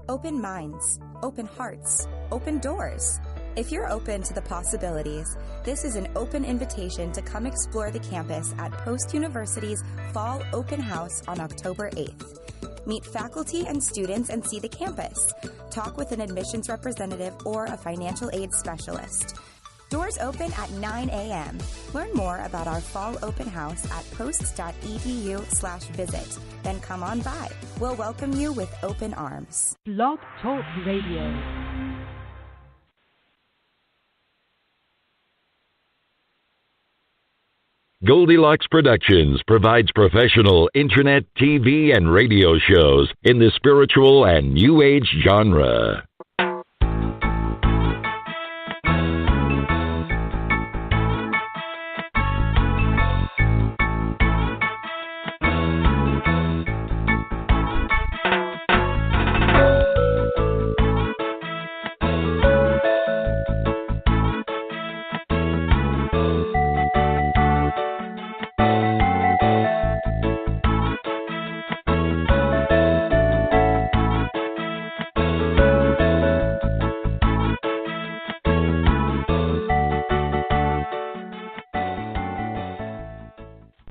Open minds, open hearts, open doors. If you're open to the possibilities, this is an open invitation to come explore the campus at Post University's Fall Open House on October 8th. Meet faculty and students and see the campus. Talk with an admissions representative or a financial aid specialist. Doors open at 9 a.m. Learn more about our Fall Open House at post.edu/visit. Then come on by. We'll welcome you with open arms. Blog Talk Radio. Goldilocks Productions provides professional internet, TV, and radio shows in the spiritual and New Age genre.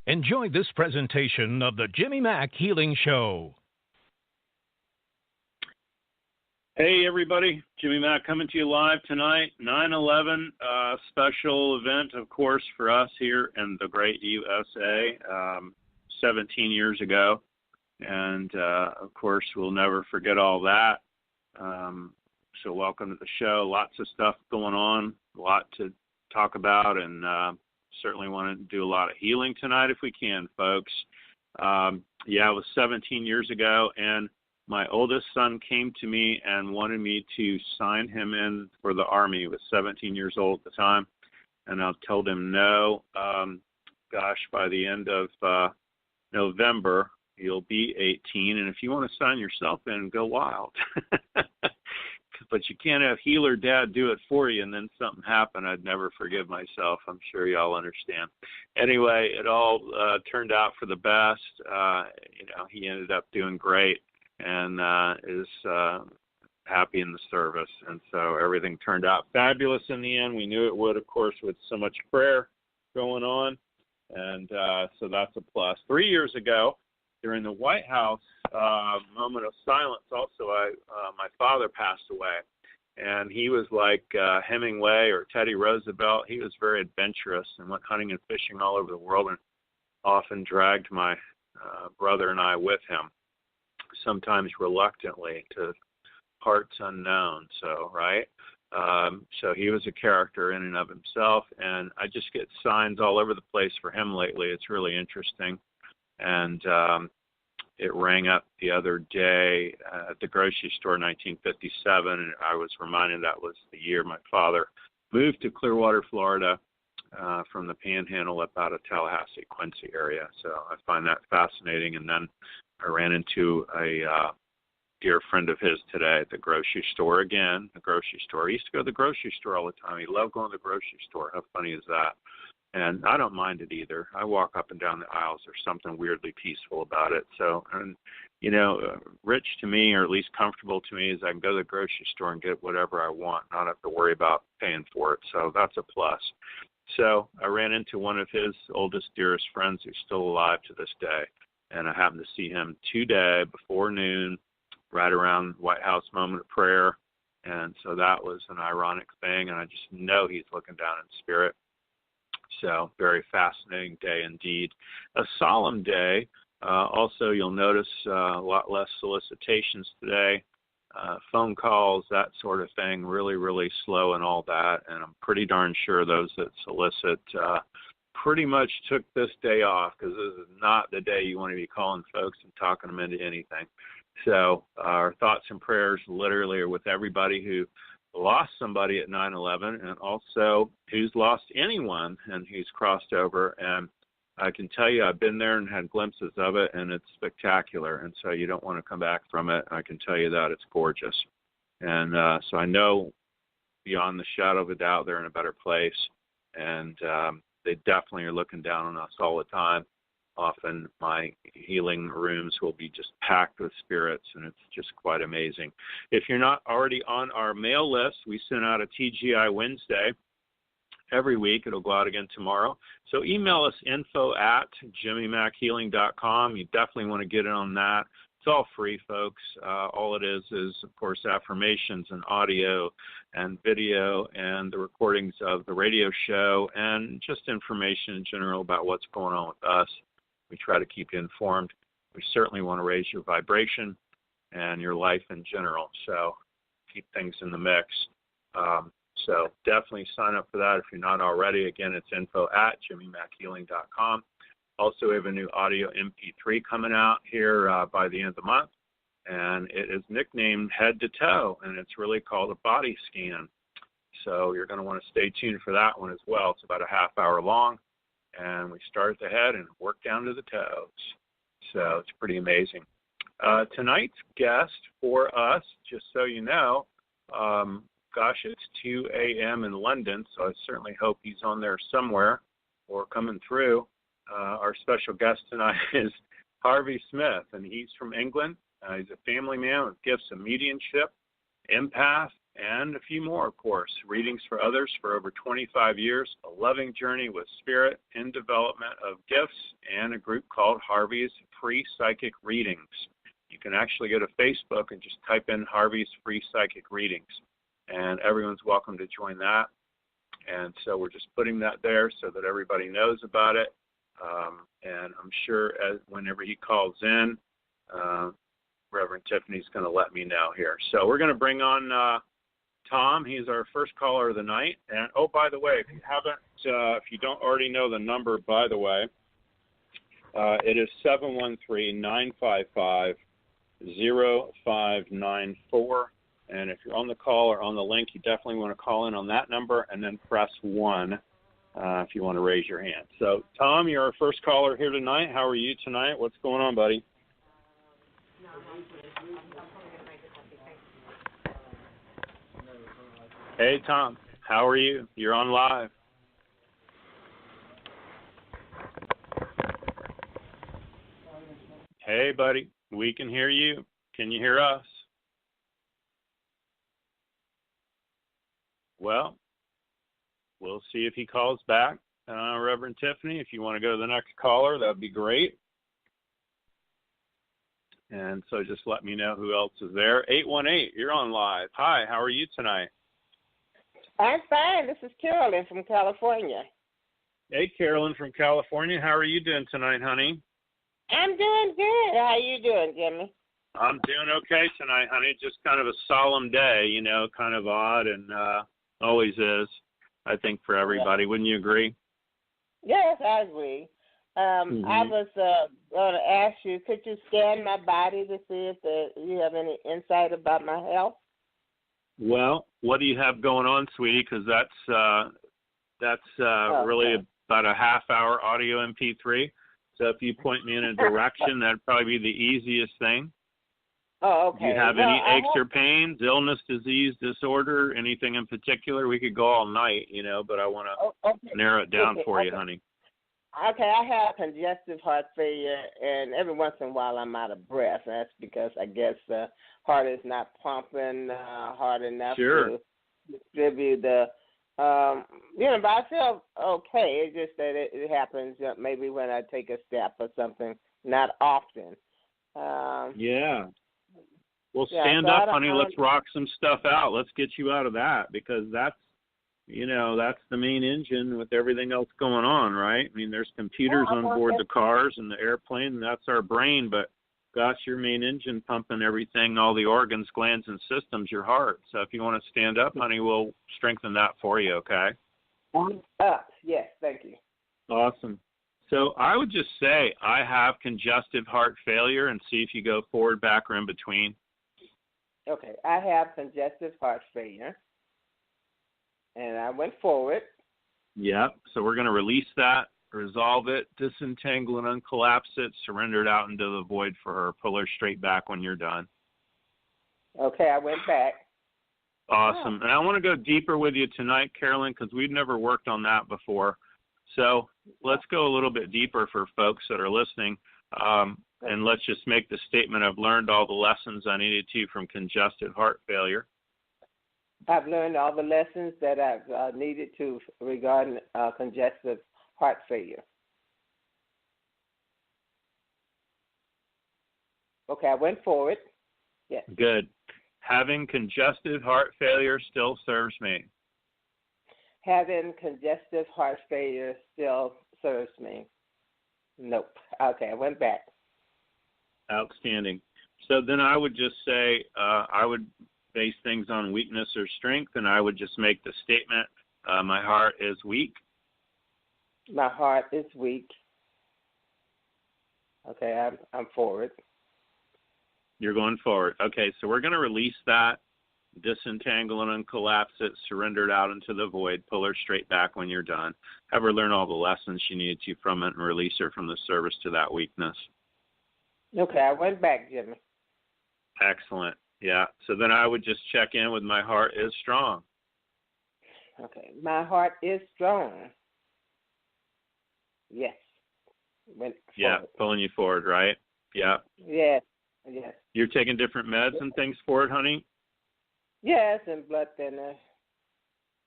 Enjoy this presentation of the Jimmy Mack Healing Show. Hey, everybody. Jimmy Mack coming to you live tonight. 9/11 special event, of course, for us here in the great USA 17 years ago. And, of course, we'll never forget all that. So welcome to the show. Lots of stuff going on, a lot to talk about, and certainly want to do a lot of healing tonight if we can, folks. It was 17 years ago, and my oldest son came to me and wanted me to sign him in for the Army. He was 17 years old at the time, and I told him no. By the end of November, you'll be 18, and if you want to sign yourself in, go wild. But you can't have healer dad do it for you and then something happen. I'd never forgive myself. I'm sure y'all understand. Anyway, it all turned out for the best. He ended up doing great and is happy in the service. And so everything turned out fabulous in the end. We knew it would, of course, with so much prayer going on. And so that's a plus. 3 years ago, during the White House moment of silence, also, my father passed away. And he was like Hemingway or Teddy Roosevelt. He was very adventurous and went hunting and fishing all over the world and often dragged my brother and I with him, sometimes reluctantly to parts unknown. So, right? So he was a character in and of himself. And I just get signs all over the place for him lately. It's really interesting. And it rang up the other day at the grocery store, 1957, and I was reminded that was the year my father moved to Clearwater, Florida, from the Panhandle up out of Tallahassee, Quincy area. So I find that fascinating. And then I ran into a dear friend of his today at the grocery store again. The grocery store. He used to go to the grocery store all the time. He loved going to the grocery store. How funny is that? And I don't mind it either. I walk up and down the aisles. There's something weirdly peaceful about it. So, rich to me, or at least comfortable to me, is I can go to the grocery store and get whatever I want, not have to worry about paying for it. So that's a plus. So I ran into one of his oldest, dearest friends who's still alive to this day. And I happened to see him today before noon, right around White House moment of prayer. And so that was an ironic thing. And I just know he's looking down in spirit. So very fascinating day indeed. A solemn day. Also, you'll notice a lot less solicitations today, phone calls, that sort of thing, really, really slow and all that. And I'm pretty darn sure those that solicit pretty much took this day off, because this is not the day you want to be calling folks and talking them into anything. So our thoughts and prayers literally are with everybody who lost somebody at 9/11, and also who's lost anyone and who's crossed over. And I can tell you, I've been there and had glimpses of it, and it's spectacular. And so you don't want to come back from it. I can tell you that it's gorgeous. And so I know beyond the shadow of a doubt they're in a better place. And they definitely are looking down on us all the time. often my healing rooms will be just packed with spirits, and it's just quite amazing. If you're not already on our mail list, we send out a TGI Wednesday every week. It'll go out again tomorrow. So email us info@jimmymackhealing.com. You definitely want to get in on that. It's all free, folks. All it is, of course, affirmations and audio and video and the recordings of the radio show and just information in general about what's going on with us. We try to keep you informed. We certainly want to raise your vibration and your life in general. So keep things in the mix. So definitely sign up for that if you're not already. Again, it's info@jimmymackhealing.com. Also, we have a new audio MP3 coming out here by the end of the month, and it is nicknamed Head to Toe, and it's really called a body scan. So you're going to want to stay tuned for that one as well. It's about a half hour long, and we start at the head and work down to the toes. So it's pretty amazing. Tonight's guest for us, just so you know, gosh, it's 2 a.m. in London, so I certainly hope he's on there somewhere or coming through. Our special guest tonight is Harvey Smith, and he's from England. He's a family man with gifts of mediumship, empath, and a few more, of course. Readings for others for over 25 years, a loving journey with spirit in development of gifts, and a group called Harvey's Free Psychic Readings. You can actually go to Facebook and just type in Harvey's Free Psychic Readings, and everyone's welcome to join that. And so we're just putting that there so that everybody knows about it. And I'm sure whenever he calls in, Reverend Tiffany's going to let me know here. So we're going to bring on Tom. He's our first caller of the night. And oh, by the way, if you don't already know the number, by the way, it is 713-955-0594. And if you're on the call or on the link, you definitely want to call in on that number and then press 1 if you want to raise your hand. So, Tom, you're our first caller here tonight. How are you tonight? What's going on, buddy? Hey, Tom. How are you? You're on live. Hey, buddy. We can hear you. Can you hear us? Well, we'll see if he calls back. Reverend Tiffany, if you want to go to the next caller, that would be great. And so just let me know who else is there. 818, you're on live. Hi, how are you tonight? I'm fine. This is Carolyn from California. Hey, Carolyn from California. How are you doing tonight, honey? I'm doing good. How are you doing, Jimmy? I'm doing okay tonight, honey. Just kind of a solemn day, kind of odd, and always is, I think, for everybody. Wouldn't you agree? Yes, I agree. I was going to ask you, could you scan my body to see if you have any insight about my health? Well, what do you have going on, sweetie? Because that's really about a half-hour audio MP3. So if you point me in a direction, that'd probably be the easiest thing. Oh, okay. Do you have any aches or pains, illness, disease, disorder, anything in particular? We could go all night, but I want to narrow it down for you, honey. Okay, I have congestive heart failure, and every once in a while I'm out of breath. That's because I guess the heart is not pumping hard enough to distribute the, but I feel okay. It's just that it happens maybe when I take a step or something, not often. Yeah. Well, stand up, honey. Let's rock some stuff out. Let's get you out of that, because that's the main engine with everything else going on, right? I mean, there's computers on board the cars and the airplane, and that's our brain, but gosh, your main engine pumping everything, all the organs, glands, and systems, your heart. So if you want to stand up, honey, we'll strengthen that for you, okay? Up, yes, thank you. Awesome. So I would just say I have congestive heart failure, and see if you go forward, back, or in between. Okay, I have congestive heart failure, and I went forward. Yep, so we're going to release that, resolve it, disentangle and uncollapse it, surrender it out into the void for her. Pull her straight back when you're done. Okay, I went back. Awesome. And I want to go deeper with you tonight, Carolyn, because we've never worked on that before. So let's go a little bit deeper for folks that are listening. And let's just make the statement, I've learned all the lessons I needed to from congestive heart failure. I've learned all the lessons that I've needed to regarding congestive heart failure. Okay, I went forward. Yes. Good. Having congestive heart failure still serves me. Having congestive heart failure still serves me. Nope. Okay, I went back. Outstanding. So then I would just say I would base things on weakness or strength, and I would just make the statement, my heart is weak. My heart is weak. Okay, I'm forward. You're going forward. Okay, so we're going to release that, disentangle and uncollapse it, surrender it out into the void, pull her straight back when you're done. Have her learn all the lessons she needed to from it and release her from the service to that weakness. Okay, I went back, Jimmy. Excellent. Yeah, so then I would just check in with my heart is strong. Okay, my heart is strong. Yes. Went forward. Yeah, pulling you forward, right? Yeah. Yes. Yes. You're taking different meds and things for it, honey? Yes, and blood thinner.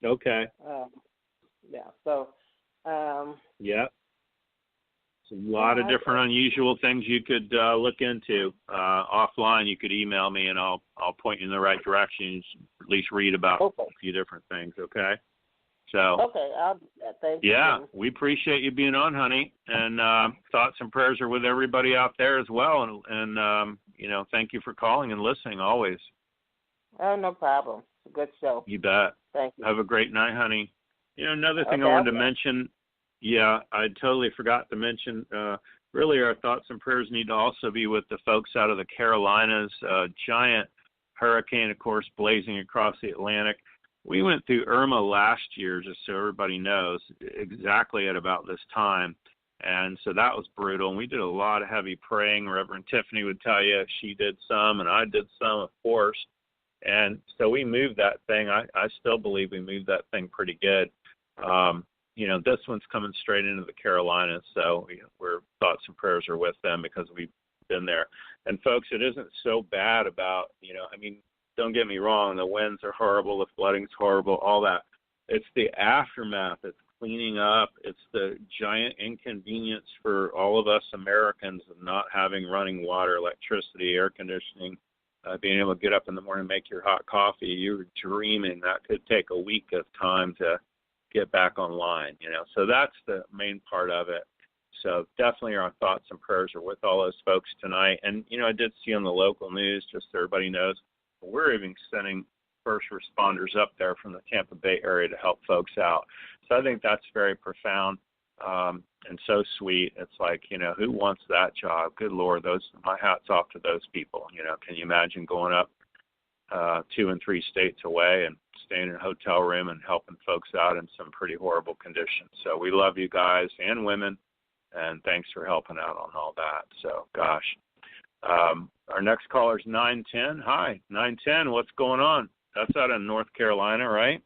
Okay. Yeah. So. Yeah. It's a lot of different unusual things you could look into. Offline, you could email me, and I'll point you in the right direction. At least read about a few different things. Okay. So. Okay. I'll do that. Thank you. Yeah, we appreciate you being on, honey, and thoughts and prayers are with everybody out there as well. And thank you for calling and listening always. Oh, no problem. It's a good show. You bet. Thank you. Have a great night, honey. Another thing I wanted to mention, I totally forgot to mention, really our thoughts and prayers need to also be with the folks out of the Carolinas. Giant hurricane, of course, blazing across the Atlantic. We went through Irma last year, just so everybody knows, exactly at about this time. And so that was brutal. And we did a lot of heavy praying. Reverend Tiffany would tell you she did some, and I did some, of course. And so we moved that thing. I still believe we moved that thing pretty good. This one's coming straight into the Carolinas. So we're thoughts and prayers are with them because we've been there. And folks, it isn't so bad about, don't get me wrong, the winds are horrible, the flooding's horrible, all that. It's the aftermath. It's cleaning up. It's the giant inconvenience for all of us Americans of not having running water, electricity, air conditioning, being able to get up in the morning and make your hot coffee. You're dreaming that could take a week of time to get back online, So that's the main part of it. So definitely our thoughts and prayers are with all those folks tonight. And, I did see on the local news, just so everybody knows, we're even sending first responders up there from the Tampa Bay area to help folks out. So I think that's very profound and so sweet. It's like, who wants that job? Good Lord, my hat's off to those people. Can you imagine going up 2 and 3 states away and staying in a hotel room and helping folks out in some pretty horrible conditions? So we love you guys and women, and thanks for helping out on all that. So, gosh. Our next caller is 910. Hi, 910. What's going on? That's out in North Carolina, right?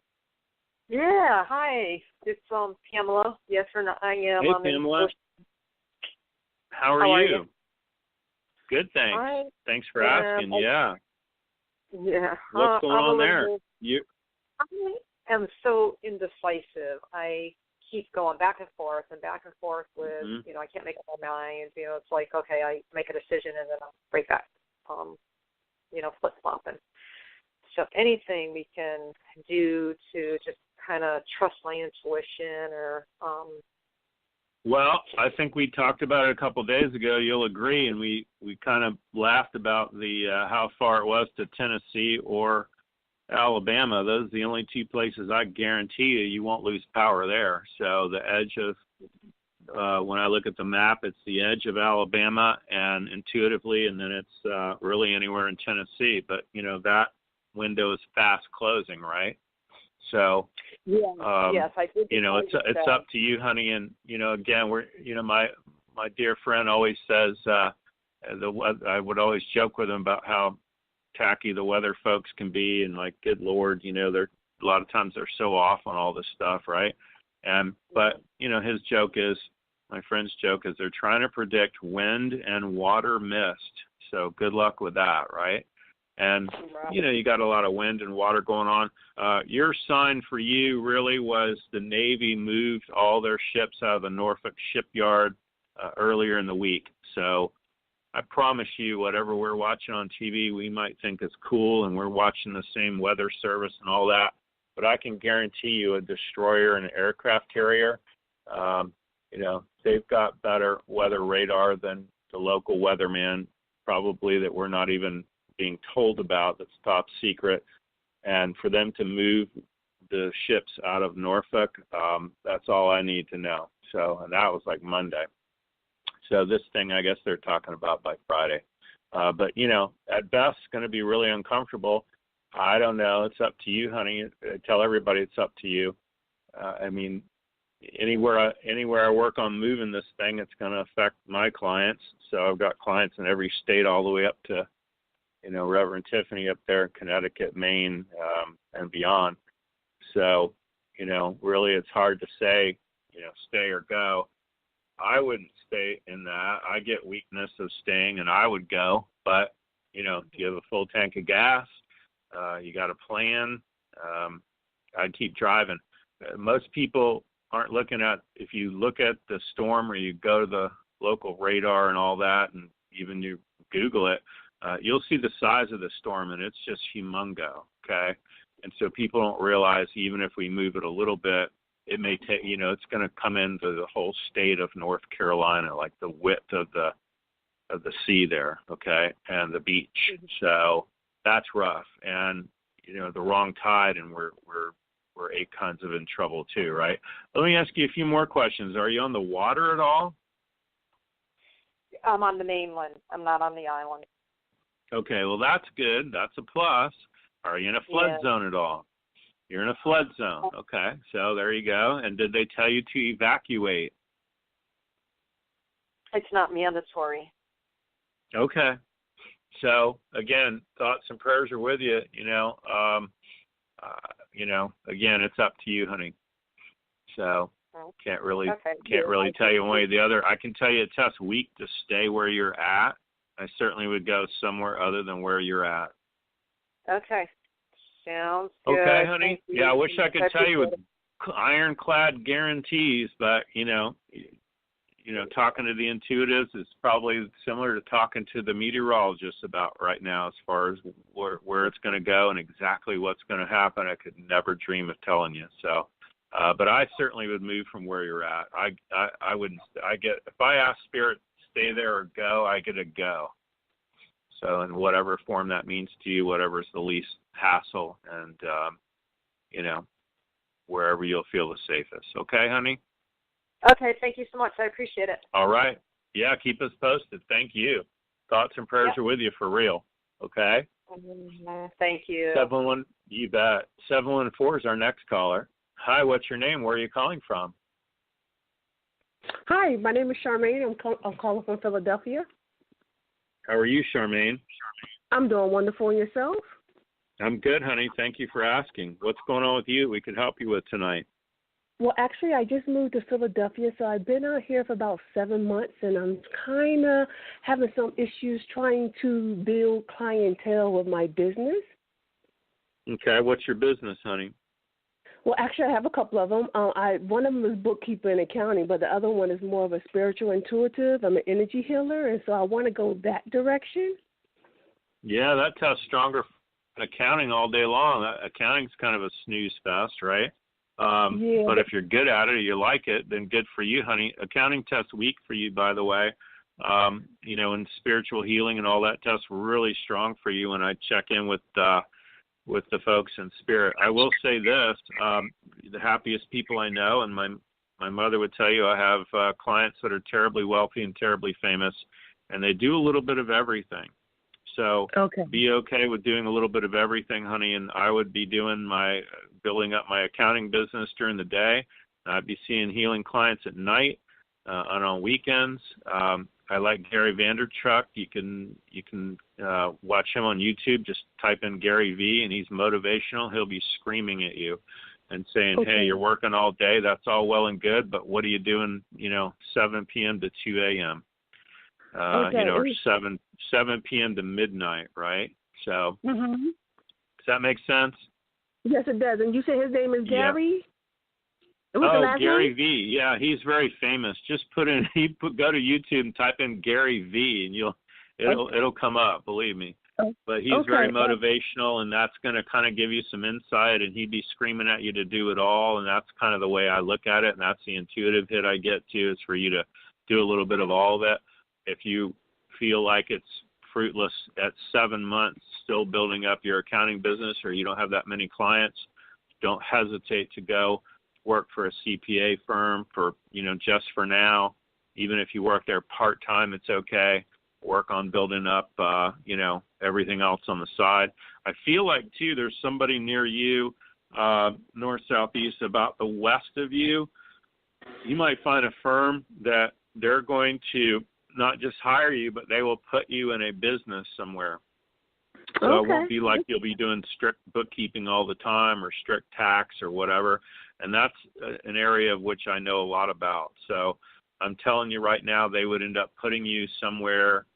Yeah. Hi. It's Pamela. Yes or no? I am. Hey, Pamela. How are you? Good, thanks. Thanks for asking. Yeah. What's going on there? I am so indecisive. I keep going back and forth with, I can't make up my mind. It's like, okay, I make a decision and then I'll break that, flip-flopping. So anything we can do to just kind of trust my intuition or... Well, I think we talked about it a couple of days ago. You'll agree, and we kind of laughed about the how far it was to Tennessee or Alabama. Those are the only 2 places I guarantee you won't lose power there. So the edge of, when I look at the map, it's the edge of Alabama and intuitively, and then it's really anywhere in Tennessee. But, that window is fast closing, right? So, yes, I did. It's up to you, honey. And, again, we're, my dear friend always says, I would always joke with him about how tacky the weather folks can be, and like, good Lord, they're a lot of times they're so off on all this stuff, right? But, his joke is, my friend's joke is they're trying to predict wind and water mist. So good luck with that, right? And, you got a lot of wind and water going on. Your sign for you really was the Navy moved all their ships out of the Norfolk shipyard earlier in the week. So I promise you, whatever we're watching on TV, we might think is cool, and we're watching the same weather service and all that. But I can guarantee you a destroyer and an aircraft carrier, they've got better weather radar than the local weatherman, probably that we're not even being told about, that's top secret. And for them to move the ships out of Norfolk, that's all I need to know. So, and that was like Monday. So this thing, I guess they're talking about by Friday. But, at best, it's going to be really uncomfortable. I don't know. It's up to you, honey. I tell everybody it's up to you. Anywhere I work on moving this thing, it's going to affect my clients. So I've got clients in every state all the way up to, Reverend Tiffany up there in Connecticut, Maine, and beyond. So, really it's hard to say, stay or go. I wouldn't stay in that. I get weakness of staying, and I would go. But, do you have a full tank of gas? You got a plan? I'd keep driving. Most people aren't looking at, if you look at the storm or you go to the local radar and all that, and even you Google it, you'll see the size of the storm, and it's just humongo, okay? And so people don't realize even if we move it a little bit, it may take, it's going to come into the whole state of North Carolina, like the width of the sea there, okay, and the beach. So that's rough, and the wrong tide, and we're 8 kinds of in trouble too, right? Let me ask you a few more questions. Are you on the water at all? I'm on the mainland. I'm not on the island. Okay, well that's good. That's a plus. Are you in a flood zone at all? You're in a flood zone. Okay, so there you go. And did they tell you to evacuate? It's not mandatory. Okay. So, again, thoughts and prayers are with you, again, it's up to you, honey. So, can't really tell you one way or the other. I can tell you it takes a week to stay where you're at. I certainly would go somewhere other than where you're at. Okay. Sounds good. Okay, honey. Yeah, I wish I could tell you with ironclad guarantees, but, talking to the intuitives is probably similar to talking to the meteorologist about right now as far as where it's going to go and exactly what's going to happen. I could never dream of telling you. So, but I certainly would move from where you're at. I wouldn't. If I ask Spirit stay there or go, I get a go. So in whatever form that means to you, whatever's the least hassle, and wherever you'll feel the safest. Okay, honey? Okay, thank you so much. I appreciate it. All right. Yeah, keep us posted. Thank you. Thoughts and prayers are with you for real. Okay? Thank you. 7-1, you bet. 714 is our next caller. Hi, what's your name? Where are you calling from? Hi, my name is Charmaine. I'm calling from Philadelphia. How are you, Charmaine? I'm doing wonderful. And yourself? I'm good, honey. Thank you for asking. What's going on with you we could help you with tonight? Well, actually, I just moved to Philadelphia, so I've been out here for about 7 months, and I'm kind of having some issues trying to build clientele with my business. Okay, what's your business, honey? Well, actually, I have a couple of them. One of them is bookkeeping and accounting, but the other one is more of a spiritual intuitive. I'm an energy healer, and so I want to go that direction. Yeah, that tests stronger than accounting all day long. Accounting's kind of a snooze fest, right? But if you're good at it or you like it, then good for you, honey. Accounting tests weak for you, by the way. And spiritual healing and all that tests really strong for you when I check in with the folks in spirit. I will say this, the happiest people I know, and my mother would tell you, I have clients that are terribly wealthy and terribly famous, and they do a little bit of everything. So be okay with doing a little bit of everything, honey, and I would be building up my accounting business during the day. I'd be seeing healing clients at night and on weekends. I like Gary Vaynerchuk. You can watch him on YouTube. Just type in Gary V, and he's motivational. He'll be screaming at you. and saying, hey, you're working all day. That's all well and good, but what are you doing, 7 p.m. to 2 a.m., or 7 p.m. to midnight, right? So does that make sense? Yes, it does. And you say his name is Gary? Yeah. Gary V. Yeah, he's very famous. Just go to YouTube and type in Gary V, and it'll come up, believe me. But he's very motivational, and that's going to kind of give you some insight, and he'd be screaming at you to do it all, and that's kind of the way I look at it, and that's the intuitive hit I get to, is for you to do a little bit of all of it. If you feel like it's fruitless at 7 months still building up your accounting business, or you don't have that many clients, don't hesitate to go work for a CPA firm for, just for now. Even if you work there part-time, it's okay. Work on building up, everything else on the side. I feel like, too, there's somebody near you, north, southeast, about the west of you. You might find a firm that they're going to not just hire you, but they will put you in a business somewhere. So it won't be like you'll be doing strict bookkeeping all the time or strict tax or whatever. And that's an area of which I know a lot about. So I'm telling you right now, they would end up putting you somewhere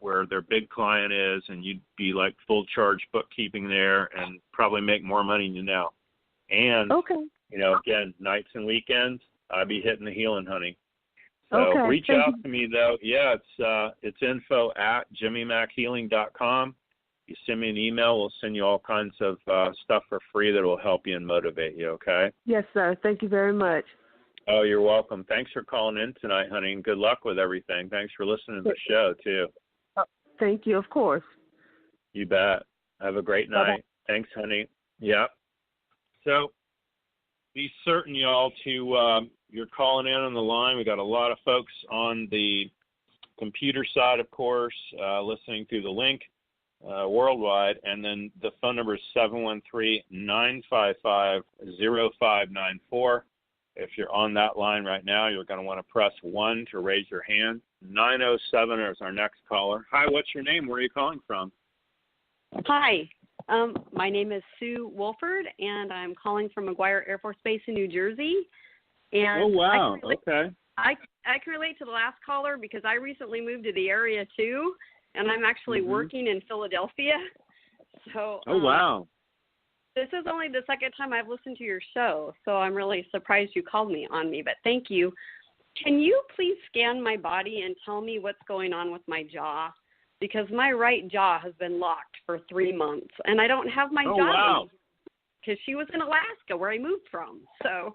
where their big client is, and you'd be like full charge bookkeeping there and probably make more money than you know. And, again, nights and weekends, I'd be hitting the healing, honey. So reach out to me, though. Yeah, it's info@jimmymackhealing.com. You send me an email, we'll send you all kinds of stuff for free that will help you and motivate you, okay? Yes, sir. Thank you very much. Oh, you're welcome. Thanks for calling in tonight, honey, and good luck with everything. Thanks for listening to the show, too. Thank you, of course. You bet. Have a great night. Thanks, honey. Yep. So be certain, y'all, to you're calling in on the line. We got a lot of folks on the computer side, of course, listening through the link worldwide. And then the phone number is 713-955-0594. If you're on that line right now, you're going to want to press 1 to raise your hand. 907 is our next caller. Hi, what's your name? Where are you calling from? Hi, my name is Sue Wolford, and I'm calling from McGuire Air Force Base in New Jersey. And oh, wow. I can relate to the last caller because I recently moved to the area, too, and I'm actually working in Philadelphia. So, wow. This is only the second time I've listened to your show, so I'm really surprised you called on me, but thank you. Can you please scan my body and tell me what's going on with my jaw? Because my right jaw has been locked for 3 months, and I don't have my jaw anymore because she was in Alaska where I moved from. So,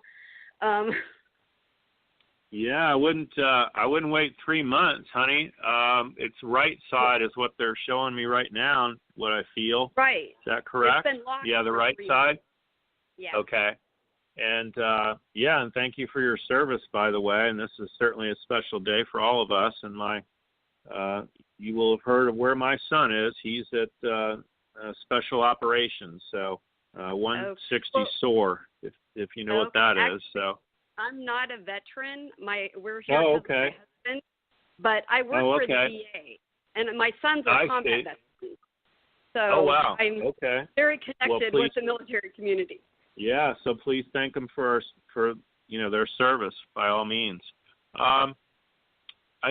yeah, I wouldn't wait 3 months, honey. It's right side is what they're showing me right now, what I feel. Right. Is that correct? It's been locked the right for 3 side? months. Yeah. Okay. And, and thank you for your service, by the way. And this is certainly a special day for all of us. And you will have heard of where my son is. He's at Special Operations, so 160 SOAR, if you know what that is. So I'm not a veteran. We're here because of my husband, but I work for the VA, and my son's a combat veteran. So I'm very connected with the military community. Yeah, so please thank them for their service by all means. I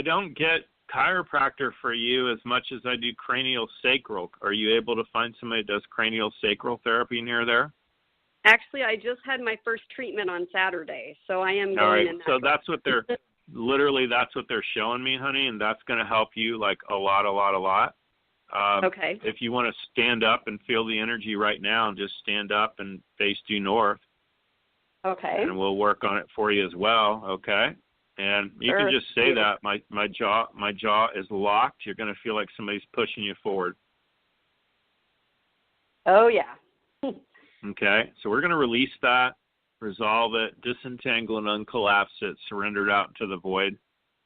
don't get chiropractor for you as much as I do cranial sacral. Are you able to find somebody that does cranial sacral therapy near there? Actually, I just had my first treatment on Saturday, so I am going all right. in that. So that's what they're that's what they're showing me, honey, and that's going to help you like a lot. Okay. If you want to stand up and feel the energy right now, just stand up and face due north. Okay. And we'll work on it for you as well. Okay. And you can just say that my jaw is locked. You're going to feel like somebody's pushing you forward. Oh yeah. Okay. So we're going to release that, resolve it, disentangle and uncollapse it, surrender it out into the void.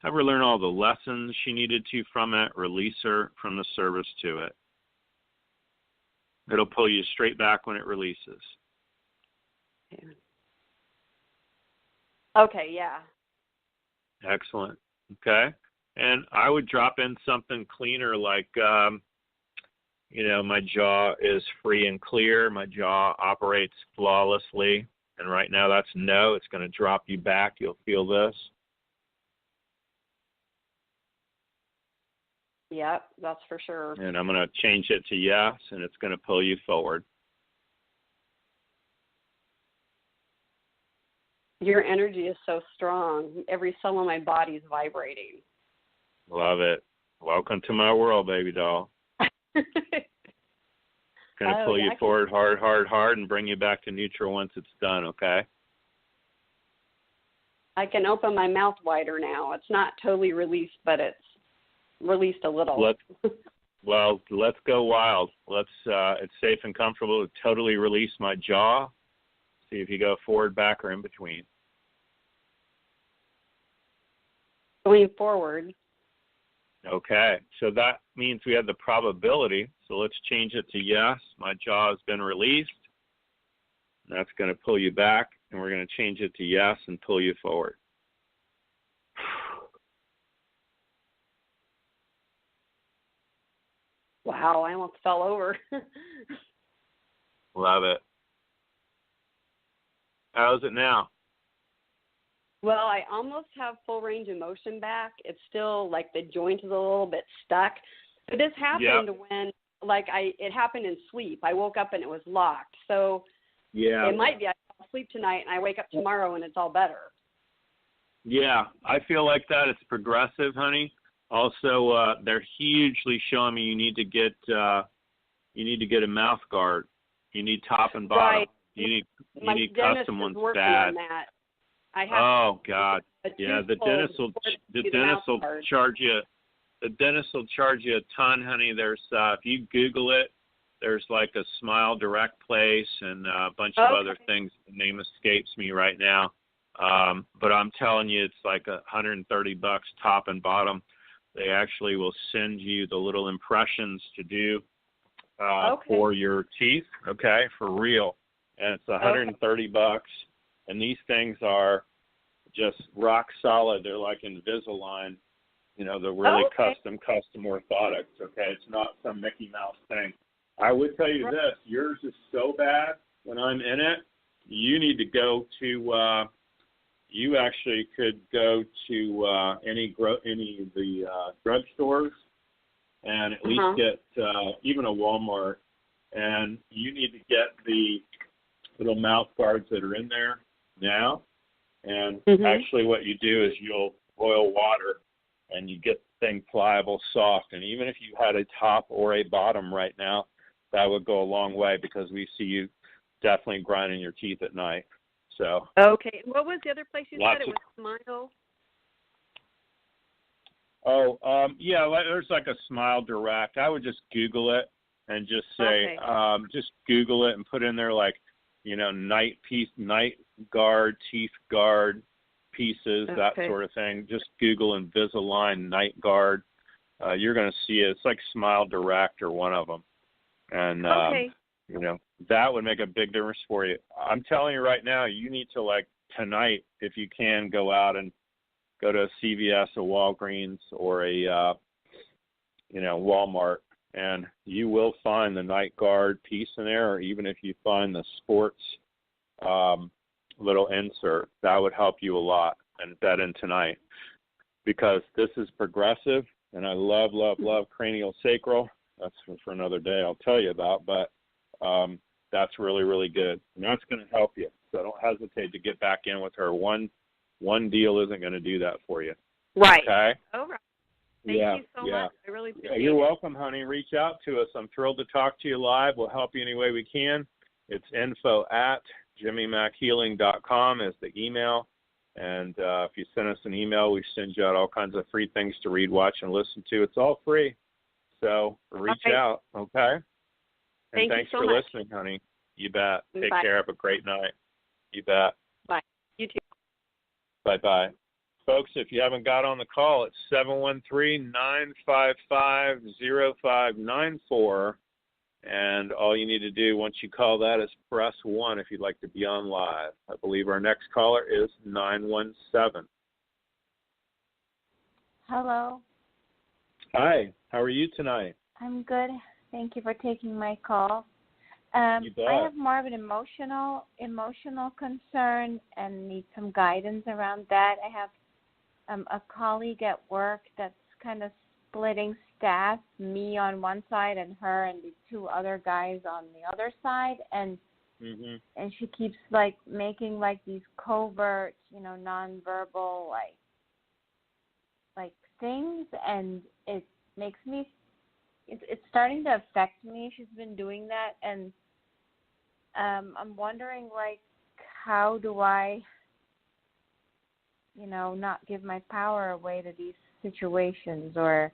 Have her learn all the lessons she needed to from it, release her from the service to it. It'll pull you straight back when it releases. Okay, yeah. Excellent. Okay. And I would drop in something cleaner like, my jaw is free and clear. My jaw operates flawlessly. And right now that's no. It's going to drop you back. You'll feel this. Yep, that's for sure. And I'm going to change it to yes, and it's going to pull you forward. Your energy is so strong. Every cell in my body is vibrating. Love it. Welcome to my world, baby doll. Going to pull you forward hard, and bring you back to neutral once it's done, okay? I can open my mouth wider now. It's not totally released, but it's released a little. Let's go wild. It's safe and comfortable to totally release my jaw. See if you go forward, back, or in between. Going forward. Okay, so that means we have the probability. So let's change it to yes. My jaw has been released. That's going to pull you back, and we're going to change it to yes and pull you forward. Wow, I almost fell over. Love it. How's it now? Well, I almost have full range of motion back. It's still like the joint is a little bit stuck. But this happened when, it happened in sleep. I woke up and it was locked. So it might be I fall asleep tonight and I wake up tomorrow and it's all better. Yeah, I feel like that. It's progressive, honey. Also, they're hugely showing me you need to get a mouth guard. You need top and bottom. Right. You need custom ones bad. On that. Oh God! Yeah, the dentist will charge you. The dentist will charge you a ton, honey. There's if you Google it, there's like a Smile Direct place and a bunch of other things. The name escapes me right now. But I'm telling you, it's like $130 top and bottom. They actually will send you the little impressions to do for your teeth. Okay, for real. And it's $130. And these things are just rock solid. They're like Invisalign. They're really custom orthotics. Okay, it's not some Mickey Mouse thing. I would tell you this: yours is so bad. When I'm in it, you need to go to. You actually could go to any of the drugstores and at least get even a Walmart, and you need to get the little mouth guards that are in there now. And actually what you do is you'll boil water and you get the thing pliable, soft. And even if you had a top or a bottom right now, that would go a long way because we see you definitely grinding your teeth at night. So. Okay. What was the other place you said? It was Smile? There's like a Smile Direct. I would just Google it and just say, just Google it and put in there like, night guard, teeth guard pieces, that sort of thing. Just Google Invisalign night guard. You're going to see it. It's like Smile Direct or one of them. And, that would make a big difference for you. I'm telling you right now, you need to, tonight, if you can, go out and go to a CVS, a Walgreens, or a, Walmart, and you will find the night guard piece in there, or even if you find the sports little insert, that would help you a lot, and that in tonight, because this is progressive, and I love cranial sacral. That's for another day I'll tell you about, but that's really, really good, and that's going to help you. So don't hesitate to get back in with her. One deal isn't going to do that for you. Right. Okay? All right. Thank you so much. I really appreciate it. You're welcome, honey. Reach out to us. I'm thrilled to talk to you live. We'll help you any way we can. It's info@jimmymackhealing.com is the email. And if you send us an email, we send you out all kinds of free things to read, watch, and listen to. It's all free. So reach out, okay? And thanks you so for much. listening, honey. You bet. Take Bye. care. Have a great night. You bet. Bye. You too. Bye-bye. Folks, if you haven't got on the call, it's 713-955-0594. And all you need to do once you call that is press 1 if you'd like to be on live. I believe our next caller is 917. Hello. Hi. How are you tonight? I'm good. Thank you for taking my call. You bet. I have more of an emotional concern and need some guidance around that. I have a colleague at work that's kind of splitting staff, me on one side and her and the two other guys on the other side, and and she keeps like making like these covert, nonverbal like things, and it makes me. It's starting to affect me. She's been doing that, and I'm wondering, like, how do I, not give my power away to these situations, or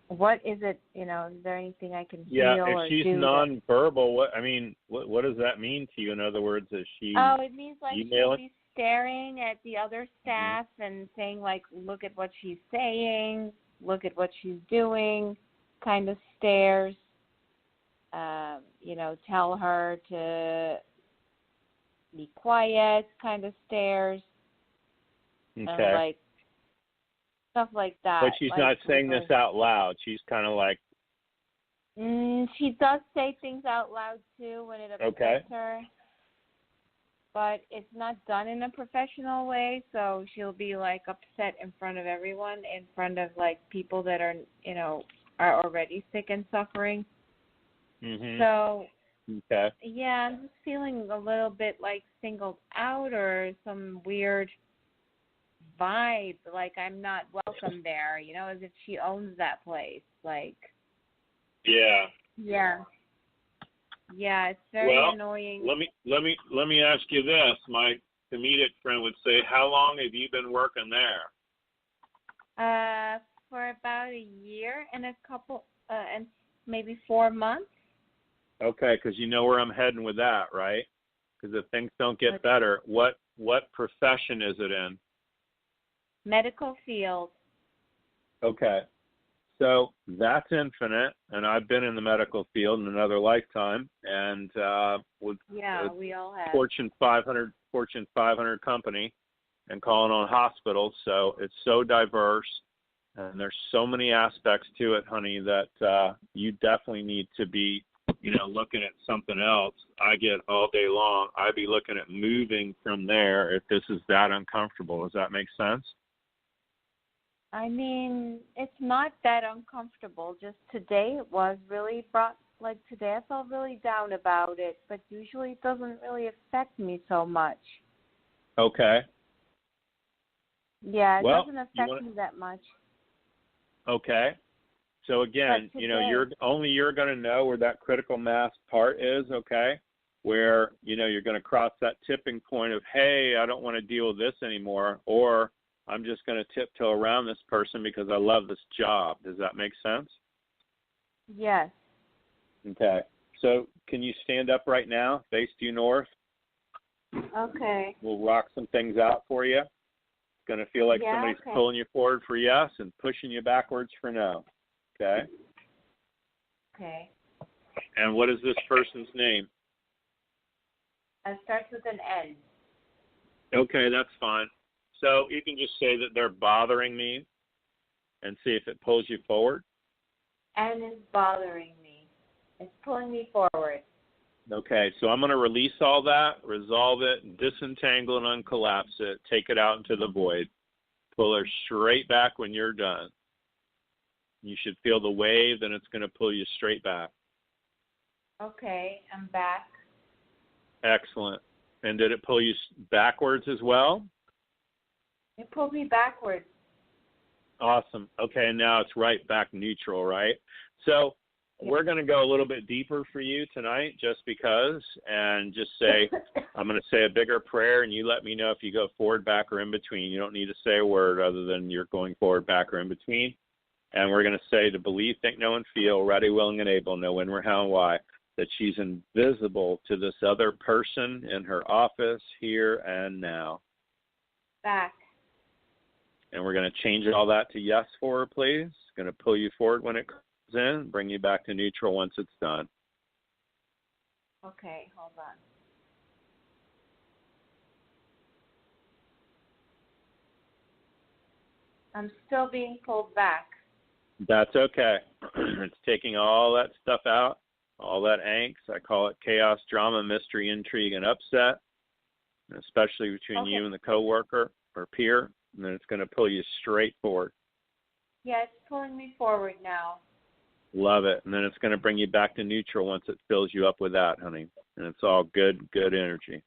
what is it? Is there anything I can feel or do? Yeah, if she's nonverbal, what does that mean to you? In other words, is she? Oh, it means like she'll be staring at the other staff and saying, like, look at what she's saying, look at what she's doing. Kind of stares, tell her to be quiet, kind of stares, like stuff like that. But she's not saying this out loud. She's kind of like. She does say things out loud too when it upsets her, but it's not done in a professional way. So she'll be like upset in front of everyone, in front of like people that are, are already sick and suffering. So, yeah, I'm just feeling a little bit like singled out or some weird vibe, like I'm not welcome there, as if she owns that place. Like, yeah, it's very annoying. Let me ask you this. My comedic friend would say, how long have you been working there? For about a year and a couple, and maybe 4 months. Okay, because you know where I'm heading with that, right? Because if things don't get better, what profession is it in? Medical field. Okay, so that's infinite, and I've been in the medical field in another lifetime, and with we all have. Fortune 500 company, and calling on hospitals, so it's so diverse. And there's so many aspects to it, honey, that you definitely need to be, looking at something else. I get all day long. I'd be looking at moving from there if this is that uncomfortable. Does that make sense? I mean, it's not that uncomfortable. Just today it was really today I felt really down about it, but usually it doesn't really affect me so much. Okay. Yeah, it doesn't affect me that much. Okay. So again, you're going to know where that critical mass part is, okay? Where, you're going to cross that tipping point of, hey, I don't want to deal with this anymore, or I'm just going to tiptoe around this person because I love this job. Does that make sense? Yes. Okay. So can you stand up right now, face due north? Okay. We'll rock some things out for you. It's going to feel like somebody's pulling you forward for yes and pushing you backwards for no. Okay? Okay. And what is this person's name? It starts with an N. Okay, that's fine. So you can just say that they're bothering me and see if it pulls you forward. N is bothering me. It's pulling me forward. Okay, so I'm going to release all that, resolve it, disentangle and uncollapse it, take it out into the void. Pull her straight back when you're done. You should feel the wave, then it's going to pull you straight back. Okay, I'm back. Excellent. And did it pull you backwards as well? It pulled me backwards. Awesome. Okay, now it's right back neutral, right? So we're going to go a little bit deeper for you tonight just because, and just say, I'm going to say a bigger prayer, and you let me know if you go forward, back, or in between. You don't need to say a word other than you're going forward, back, or in between. And we're going to say to believe, think, know, and feel, ready, willing, and able, know when, where, how, and why, that she's invisible to this other person in her office here and now. Back. And we're going to change all that to yes for her, please. Going to pull you forward when it comes in, bring you back to neutral once it's done. Okay, hold on. I'm still being pulled back. That's okay. It's taking all that stuff out, all that angst. I call it chaos, drama, mystery, intrigue, and upset, especially between you and the coworker or peer, and then it's going to pull you straight forward. Yeah, it's pulling me forward now. Love it. And then it's going to bring you back to neutral once it fills you up with that, honey. And it's all good energy.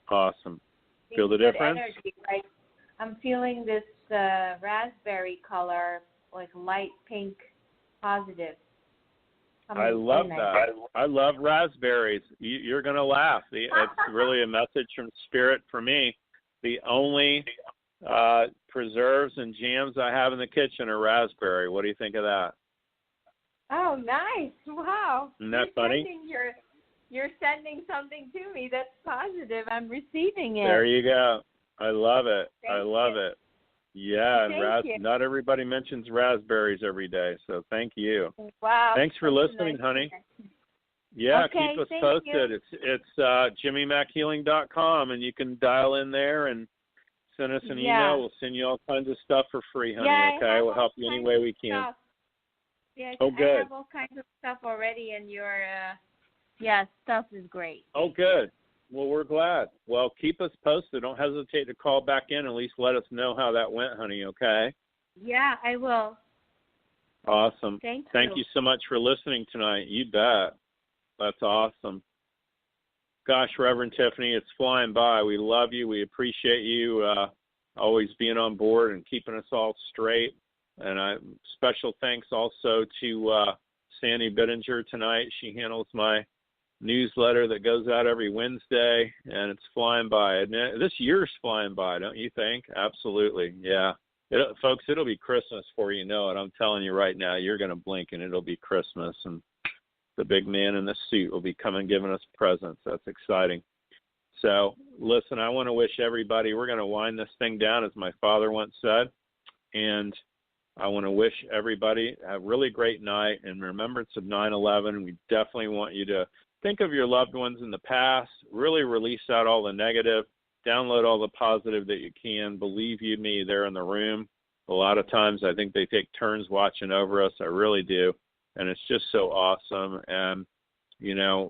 Awesome. Feel the difference? Energy, right? I'm feeling this raspberry color, like light pink, positive. I love that. I love raspberries. You're going to laugh. It's really a message from Spirit for me. The only preserves and jams I have in the kitchen are raspberry. What do you think of that? Oh, nice. Wow. Isn't that funny? You're sending something to me that's positive. I'm receiving it. There you go. I love it. I love it. Yeah, and not everybody mentions raspberries every day, so thank you. Wow. Thanks for listening, honey. Yeah, okay, keep us posted. It's JimmyMackHealing.com, and you can dial in there and send us an email. We'll send you all kinds of stuff for free, honey, okay? We'll help you any way we can. Stuff. Yeah, good. I have all kinds of stuff already, and your stuff is great. Oh, good. Well, we're glad. Well, keep us posted. Don't hesitate to call back in. At least let us know how that went, honey, okay? Yeah, I will. Awesome. Thank you so much for listening tonight. You bet. That's awesome. Gosh, Reverend Tiffany, it's flying by. We love you. We appreciate you always being on board and keeping us all straight. And special thanks also to Sandy Bittinger tonight. She handles my newsletter that goes out every Wednesday, and it's flying by. This year's flying by, don't you think? Absolutely, yeah. Folks, it'll be Christmas before you know it. I'm telling you right now, you're going to blink, and it'll be Christmas, and the big man in the suit will be coming giving us presents. That's exciting. So, listen, I want to wish everybody, we're going to wind this thing down, as my father once said, and I want to wish everybody a really great night in remembrance of 9/11. We definitely want you to think of your loved ones in the past, really release out all the negative, download all the positive that you can. Believe you me, they're in the room. A lot of times I think they take turns watching over us. I really do. And it's just so awesome. And,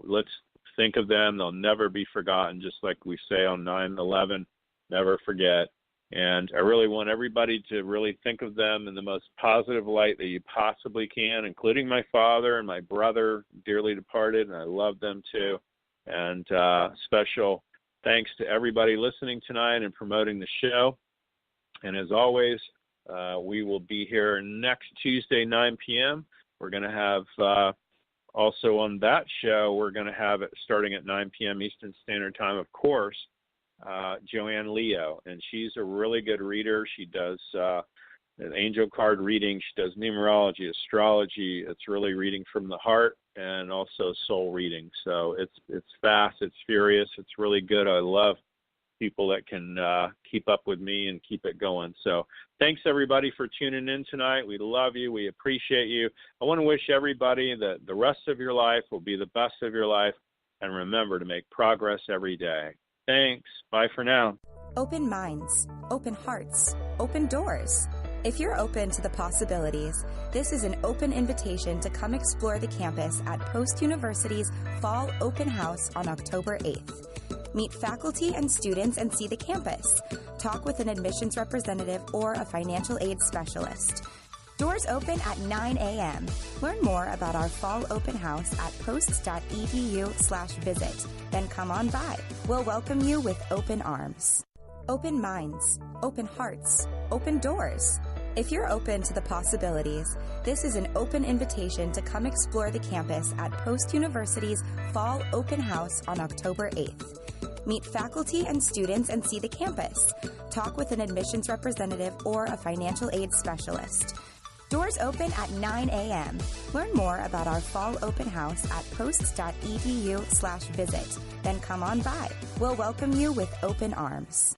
let's think of them. They'll never be forgotten, just like we say on 9/11, never forget. And I really want everybody to really think of them in the most positive light that you possibly can, including my father and my brother, dearly departed, and I love them too. And special thanks to everybody listening tonight and promoting the show. And as always, we will be here next Tuesday, 9 p.m. We're going to have also on that show, we're going to have it starting at 9 p.m. Eastern Standard Time, of course, Joanne Leo, and she's a really good reader. She does an angel card reading. She does numerology, astrology. It's really reading from the heart and also soul reading. So it's fast, it's furious, it's really good. I love people that can keep up with me and keep it going. So thanks, everybody, for tuning in tonight. We love you. We appreciate you. I want to wish everybody that the rest of your life will be the best of your life, and remember to make progress every day. Thanks. Bye for now. Open minds, open hearts, open doors. If you're open to the possibilities, this is an open invitation to come explore the campus at Post University's Fall Open House on October 8th. Meet faculty and students and see the campus. Talk with an admissions representative or a financial aid specialist. Doors open at 9 a.m. Learn more about our fall open house at post.edu/visit. Then come on by. We'll welcome you with open arms. Open minds, open hearts, open doors. If you're open to the possibilities, this is an open invitation to come explore the campus at Post University's Fall Open House on October 8th. Meet faculty and students and see the campus. Talk with an admissions representative or a financial aid specialist. Doors open at 9 a.m. Learn more about our fall open house at post.edu/visit. Then come on by. We'll welcome you with open arms.